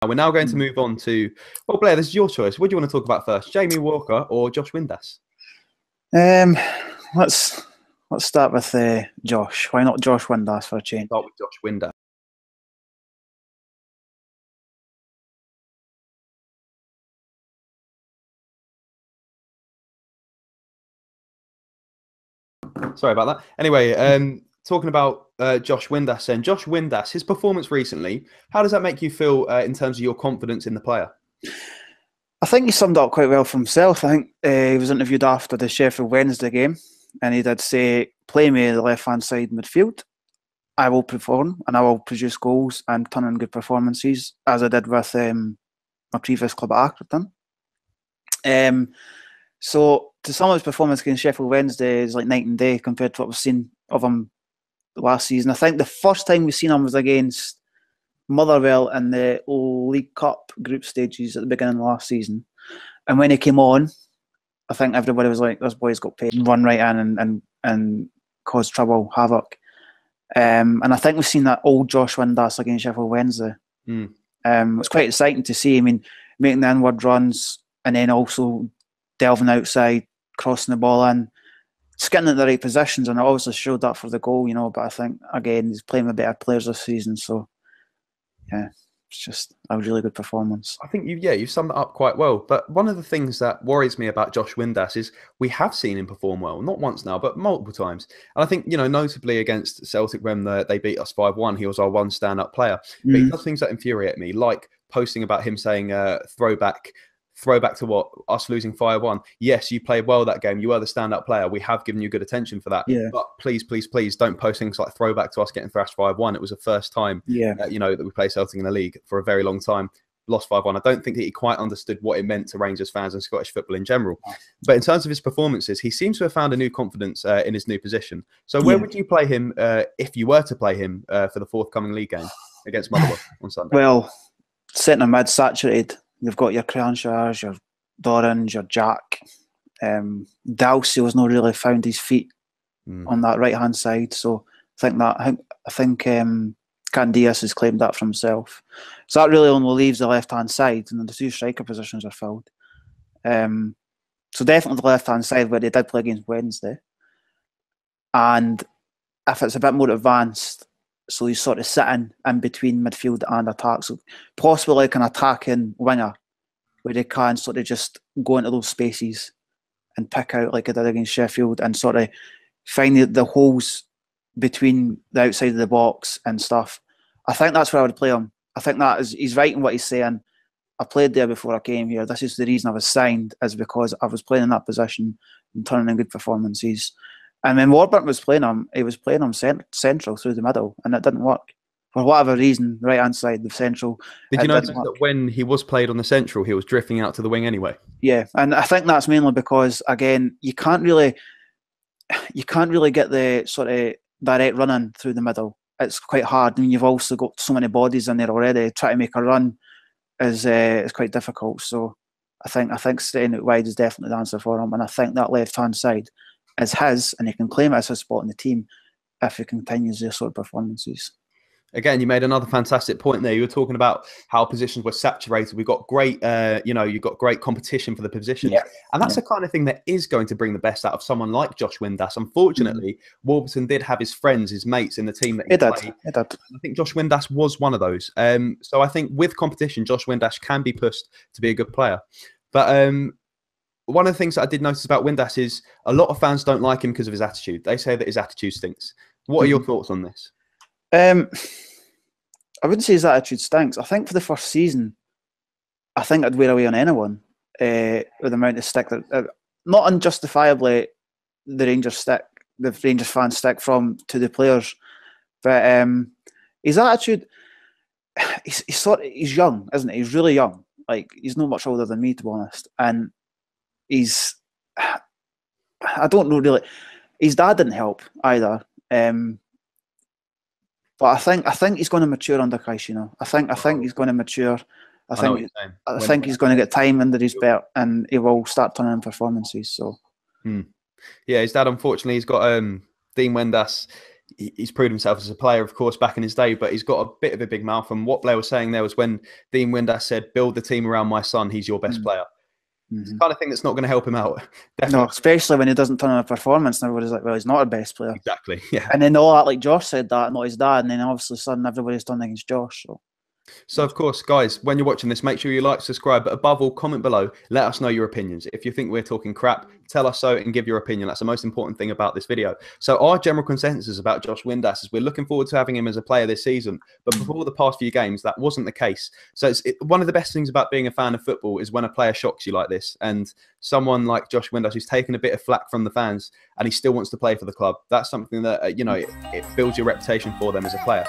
We're now going to move on to, well, Blair, this is your choice. What do you want to talk about first, Jamie Walker or Josh Windass? Let's start with Josh. Why not Josh Windass for a change? Start with Josh Windass. Sorry about that. Anyway, talking about Josh Windass then. Josh Windass, his performance recently, how does that make you feel in terms of your confidence in the player? I think he summed up quite well for himself. I think he was interviewed after the Sheffield Wednesday game, and he did say, play me the left-hand side midfield. I will perform, and I will produce goals and turn in good performances, as I did with my previous club at Accrington. So to sum up his performance against Sheffield Wednesday is like night and day compared to what we've seen of him last season. I think the first time we've seen him was against Motherwell in the League Cup group stages at the beginning of last season. And when he came on, I think everybody was like, this boy's got pace, run right in and cause trouble, havoc. And I think we've seen that old Josh Windass against Sheffield Wednesday. It's quite exciting to see. I mean, making the inward runs and then also delving outside, crossing the ball in, just getting in the right positions, and it obviously showed that for the goal, you know. But I think, again, he's playing with better players this season, so yeah, it's just a really good performance. I think you summed it up quite well. But one of the things that worries me about Josh Windass is we have seen him perform well, not once now, but multiple times. And I think, notably against Celtic when they beat us 5-1, he was our one stand-up player. But he does things that infuriate me, like posting about him saying throwback to what? Us losing 5-1. Yes, you played well that game. You were the stand-up player. We have given you good attention for that. Yeah. But please, please, please don't post things like throwback to us getting thrashed 5-1. It was the first time, that we played Celtic in the league for a very long time. Lost 5-1. I don't think that he quite understood what it meant to Rangers fans and Scottish football in general. But in terms of his performances, he seems to have found a new confidence in his new position. So where would you play him if you were to play him for the forthcoming league game against Motherwell on Sunday? Well, centre mid saturated. You've got your Cranshires, your Dorans, your Jack. Dalsey's not really found his feet on that right hand side, so I think Candias has claimed that for himself. So that really only leaves the left hand side, and the two striker positions are filled. So definitely the left hand side where they did play against Wednesday, and if it's a bit more advanced. So he's sort of sitting in between midfield and attack. So possibly like an attacking winger where they can sort of just go into those spaces and pick out like I did against Sheffield and sort of find the holes between the outside of the box and stuff. I think that's where I would play him. I think he's right in what he's saying. I played there before I came here. This is the reason I was signed, is because I was playing in that position and turning in good performances. And when Warburton was playing him, he was playing him central through the middle, and it didn't work. For whatever reason, right hand side, the central. Did you notice that when he was played on the central, he was drifting out to the wing anyway? Yeah, and I think that's mainly because, again, you can't really get the sort of direct running through the middle. It's quite hard, and you've also got so many bodies in there already. Trying to make a run is quite difficult. So I think staying out wide is definitely the answer for him, and I think that left hand side is his, and he can claim it as his spot in the team if he continues their sort of performances. Again, you made another fantastic point there. You were talking about how positions were saturated. We've got great, you've got great competition for the positions. Yeah. And that's the kind of thing that is going to bring the best out of someone like Josh Windass. Unfortunately, Warburton did have his friends, his mates in the team that he played. It did. I think Josh Windass was one of those. So I think with competition, Josh Windass can be pushed to be a good player. But one of the things that I did notice about Windass is a lot of fans don't like him because of his attitude. They say that his attitude stinks. What are your thoughts on this? I wouldn't say his attitude stinks. I think for the first season, I think I'd wear away on anyone with the amount of stick that, not unjustifiably, the Rangers fans stick from to the players, but his attitude, he's young, isn't he? He's really young. Like, he's not much older than me, to be honest, and I don't know really. His dad didn't help either. But I think he's going to mature under Caixinha. I think he's going to mature. I think he's going to get time under his belt, and he will start turning in performances. So, yeah, his dad, unfortunately, he's got Dean Windass. he's proved himself as a player, of course, back in his day, but he's got a bit of a big mouth. And what Blair was saying there was when Dean Windass said, build the team around my son, he's your best player. It's the kind of thing that's not going to help him out. Definitely. No, especially when he doesn't turn on a performance and everybody's like, well, he's not our best player. Exactly, yeah. And then all that, like Josh said that, not his dad, and then obviously suddenly everybody's turned against Josh. So, of course, guys, when you're watching this, make sure you like, subscribe, but above all, comment below. Let us know your opinions. If you think we're talking crap, tell us so and give your opinion. That's the most important thing about this video. So our general consensus about Josh Windass is we're looking forward to having him as a player this season. But before the past few games, that wasn't the case. So one of the best things about being a fan of football is when a player shocks you like this. And someone like Josh Windass, who's taken a bit of flack from the fans and he still wants to play for the club, that's something that, you know, it builds your reputation for them as a player.